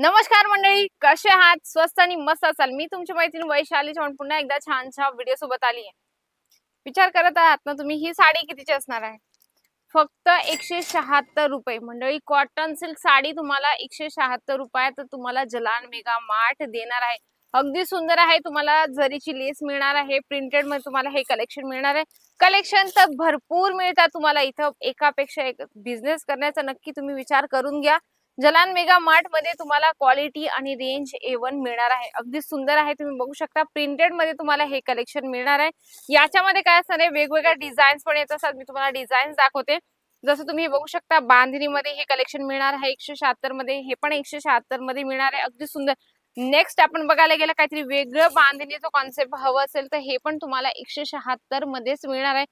नमस्कार मंडळी, कसे आहात? स्वस्त आणि मस्त असाल. मी तुमची मैत्रीण वैशाली चव्हाण पुन्हा एकदा छानशा व्हिडिओ सोबत आली आहे. विचार करत आहात ना तुम्ही ही साडी कितीची असणार आहे? फक्त 176 रुपये. मंडळी, कॉटन सिल्क साडी तुम्हाला 176 रुपयात तुम्हाला जलान मेगा मार्ट देणार आहे. अगदी सुंदर आहे. तुम्हाला जरीची लेस मिळणार आहे. प्रिंटेड मध्ये तुम्हाला हे कलेक्शन मिळणार आहे. कलेक्शन तर भरपूर मिळतात तुम्हाला इथं. एकापेक्षा एक बिझनेस करण्याचा नक्की तुम्ही विचार करून घ्या. जलान मेगा मार्ट मध्ये तुम्हाला क्वालिटी आणि रेंज A1 मिळणार आहे. अगदी सुंदर आहे. तुम्ही बघू शकता प्रिंटेड मध्ये तुम्हाला हे कलेक्शन मिळणार आहे. याच्यामध्ये काय असणार आहे, वेगवेगळ्या डिझाईन्स पण येत असतात. मी तुम्हाला डिझाईन्स दाखवते. जसं तुम्ही बघू शकता बांधणीमध्ये हे कलेक्शन मिळणार आहे 176 मध्ये. हे पण 176 मध्ये मिळणार आहे. अगदी सुंदर. नेक्स्ट आपण बघायला गेलं काहीतरी वेगळं बांधणीचं कॉन्सेप्ट हवं असेल तर हे पण तुम्हाला 176 मध्येच मिळणार आहे.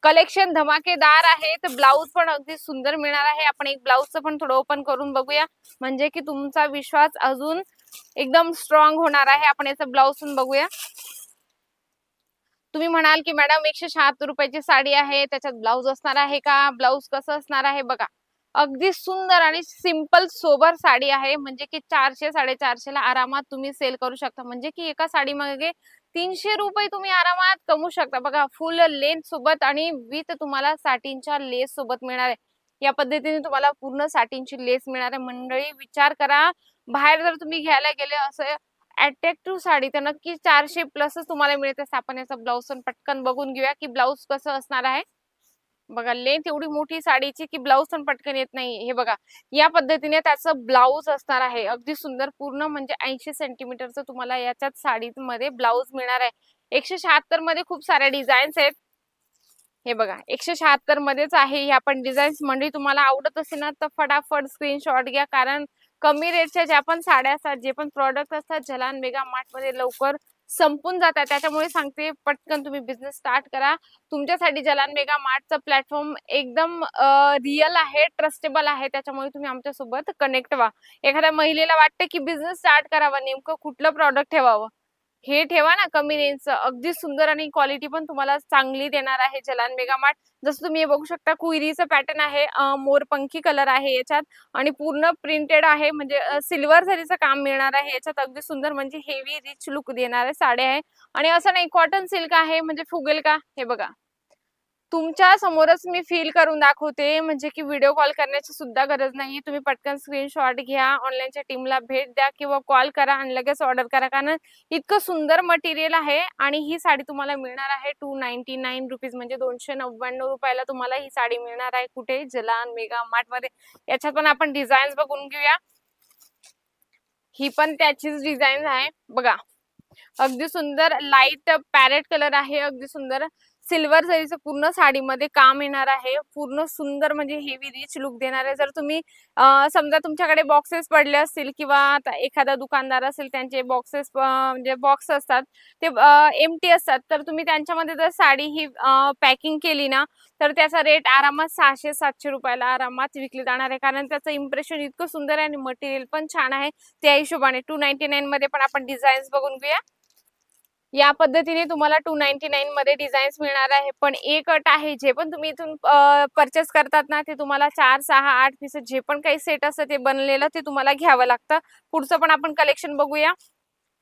कलेक्शन धमाकेदार आहे. तर ब्लाऊज पण अगदी सुंदर मिळणार आहे. आपण एक ब्लाऊजचं पण थोडं ओपन करून बघूया, म्हणजे की तुमचा विश्वास अजून एकदम स्ट्रॉंग होणार आहे. आपण याचं ब्लाऊज पण बघूया. तुम्ही म्हणाल की मॅडम 176 रुपयाची साडी आहे, त्याच्यात ब्लाऊज असणार आहे का? ब्लाऊज कसं असणार आहे बघा. अगदी सुंदर आणि सिंपल सोबर साडी आहे. म्हणजे की 400-450 ला आरामात तुम्ही सेल करू शकता. म्हणजे की एका साडी मागे 300 रुपये तुम्ही आरामात कमवू शकता. बघा, फुल लेंथ सोबत आणि विथ तुम्हाला साटिनच्या लेस सोबत मिळणार आहे. या पद्धतीने तुम्हाला पूर्ण साटिनची लेस मिळणार आहे. मंडळी, विचार करा, बाहेर जर तुम्ही घ्यायला गेले असं अट्रॅक्टिव्ह साडी तर नक्की 400 प्लसच तुम्हाला मिळते. आपण याचा ब्लाऊज पण पटकन बघून घेऊया की ब्लाऊज कसं असणार आहे. बघा, लेंथ एवढी मोठी साडीची की ब्लाऊज पण पटकन येत नाही. हे बघा, या पद्धतीने त्याचं ब्लाऊज असणार आहे. अगदी सुंदर, पूर्ण म्हणजे 80 सेंटीमीटरचं तुम्हाला याच्यात साडीमध्ये ब्लाऊज मिळणार आहे. 176 मध्ये खूप साऱ्या डिझाईन्स आहेत. हे बघा, 176 मध्येच आहे ह्या पण डिझाईन्स. मंडळी, तुम्हाला आवडत असेल ना तर फटाफट स्क्रीनशॉट घ्या, कारण कमी रेटच्या ज्या पण साड्या असतात, जे पण प्रॉडक्ट असतात, जलान मेगा मार्ट मध्ये लवकर संपून जातात. त्याच्यामुळे सांगते, पटकन तुम्ही बिझनेस स्टार्ट करा. तुमच्यासाठी जलान मेगा मार्टचं प्लॅटफॉर्म एकदम रिअल आहे, ट्रस्टेबल आहे. त्याच्यामुळे तुम्ही आमच्यासोबत कनेक्ट व्हा. एखाद्या महिलेला वाटतं की बिझनेस स्टार्ट करावा, नेमकं कुठलं प्रॉडक्ट ठेवावं, हे ठेवा ना कमी रेंजचं. अगदी सुंदर आणि क्वालिटी पण तुम्हाला चांगली देणार आहे जलान मेगा मार्ट. जसं तुम्ही हे बघू शकता, कुईरीचं पॅटर्न आहे, मोरपंखी कलर आहे याच्यात आणि पूर्ण प्रिंटेड आहे. म्हणजे सिल्वर जरीचं काम मिळणार आहे याच्यात. अगदी सुंदर, म्हणजे हेवी रिच लुक देणारे साड्या आहे. आणि असं नाही कॉटन सिल्क आहे म्हणजे फुगेल का, हे बघा. तुमच्या समोरच मी फील करून दाखवते, म्हणजे की व्हिडिओ कॉल करण्याची सुद्धा गरज नाहीये. तुम्ही पटकन स्क्रीनशॉट घ्या, ऑनलाईनच्या टीमला भेट द्या किंवा कॉल करा आणि लगेच ऑर्डर करा, कारण इतकं सुंदर मटेरियल आहे. आणि ही साडी तुम्हाला मिळणार आहे 299 रुपीज, म्हणजे 299 रुपयाला तुम्हाला ही साडी मिळणार आहे. कुठे? जलान मेगा मार्ट मध्ये. याच्यात पण आपण डिझाईन्स बघून घेऊया. ही पण त्याचीच डिझाईन आहे बघा. अगदी सुंदर लाईट पॅरेट कलर आहे. अगदी सुंदर सिल्वर जरीचं पूर्ण साडीमध्ये काम येणार आहे. पूर्ण सुंदर, म्हणजे हेवी रिच लुक देणार आहे. जर तुम्ही समजा तुमच्याकडे बॉक्सेस पडले असतील किंवा आता एखादा दुकानदार असेल, त्यांचे बॉक्सेस म्हणजे बॉक्स असतात ते एम्प्टी असतात, तर तुम्ही त्यांच्यामध्ये जर साडी ही पॅकिंग केली ना तर त्याचा रेट आरामात 600-700 रुपयाला आरामात विकली जाणार आहे. कारण त्याचं इम्प्रेशन इतकं सुंदर आहे आणि मटेरियल पण छान आहे. त्या हिशोबाने 299 मध्ये पण आपण डिझाईन्स बघून घेऊया. या पद्धतीने तुम्हाला 299 मध्ये डिझाईन्स मिळणार आहे. पण एक अट आहे, जे पण तुम्ही इथून परचेस करतात ना, ते तुम्हाला 4, 6, 8 पीस जे पण काही सेट असतं ते बनलेलं ते तुम्हाला घ्यावं लागतं. पुढचं पण आपण कलेक्शन बघूया.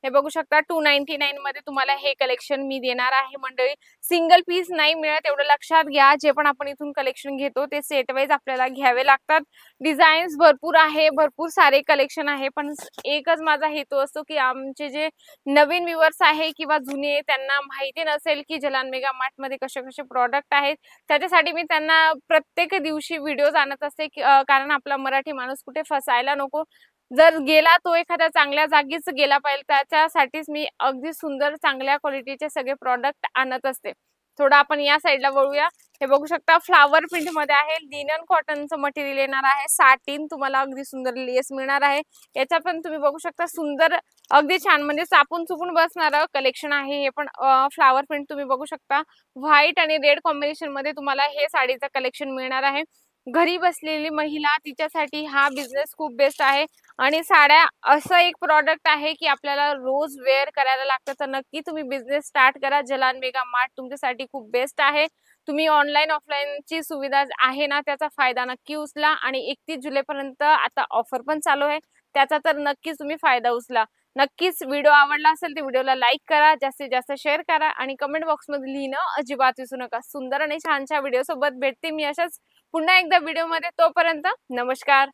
हे बघू शकता, 299 मध्ये तुम्हाला हे कलेक्शन मी देणार आहे. मंडळी, सिंगल पीस नाही मिळत, एवढं लक्षात घ्या. जे पण आपण इथून कलेक्शन घेतो ते सेट वाईज आपल्याला घ्यावे लागतात. डिझाईन्स भरपूर आहे, भरपूर सारे कलेक्शन आहे. पण एकच माझा हेतू असतो की आमचे जे नवीन व्ह्यूअर्स आहे किंवा जुने, त्यांना माहिती नसेल की जलान मेगा मार्ट मध्ये कसे कसे प्रॉडक्ट आहेत. त्याच्यासाठी मी त्यांना प्रत्येक दिवशी व्हिडिओज आणत असते, कारण आपला मराठी माणूस कुठे फसायला नको. जर गेला तो एखाद्या चांगल्या जागीच गेला पाहिजे, त्याच्यासाठीच मी अगदी सुंदर चांगल्या क्वालिटीचे सगळे प्रॉडक्ट आणत असते. थोडं आपण या साईडला वळूया. हे बघू शकता, फ्लावर प्रिंट मध्ये आहे. लिनन कॉटनचं मटेरियल येणार आहे. साटिन तुम्हाला अगदी सुंदर लेस मिळणार आहे. याच्या पण तुम्ही बघू शकता, सुंदर अगदी छान, म्हणजे चापून चुपून बसणारं कलेक्शन आहे. हे पण फ्लावर प्रिंट तुम्ही बघू शकता. व्हाईट आणि रेड कॉम्बिनेशन मध्ये तुम्हाला हे साडीचं कलेक्शन मिळणार आहे. घरी बसलेली महिला, तिच्यासाठी हा बिझनेस खूप बेस्ट आहे. आणि साड्या असं एक प्रॉडक्ट आहे की आपल्याला रोज वेअर करायला लागतं, तर नक्की तुम्ही बिझनेस स्टार्ट करा. जलान मेगा मार्ट तुमच्यासाठी खूप बेस्ट आहे. तुम्ही ऑनलाईन ऑफलाईनची सुविधा आहे ना, त्याचा फायदा नक्की उचला. आणि 31 जुलैपर्यंत आता ऑफर पण चालू आहे. त्याचा तर नक्कीच तुम्ही फायदा उचला. नक्कीच व्हिडिओ आवडला असेल तर व्हिडिओला लाईक करा, जास्तीत जास्त शेअर करा आणि कमेंट बॉक्समध्ये लिहिणं अजिबात विसरू नका. सुंदर आणि छानशा व्हिडिओ सोबत भेटते मी अशाच पुन्हा एकदा व्हिडिओमध्ये. तोपर्यंत नमस्कार.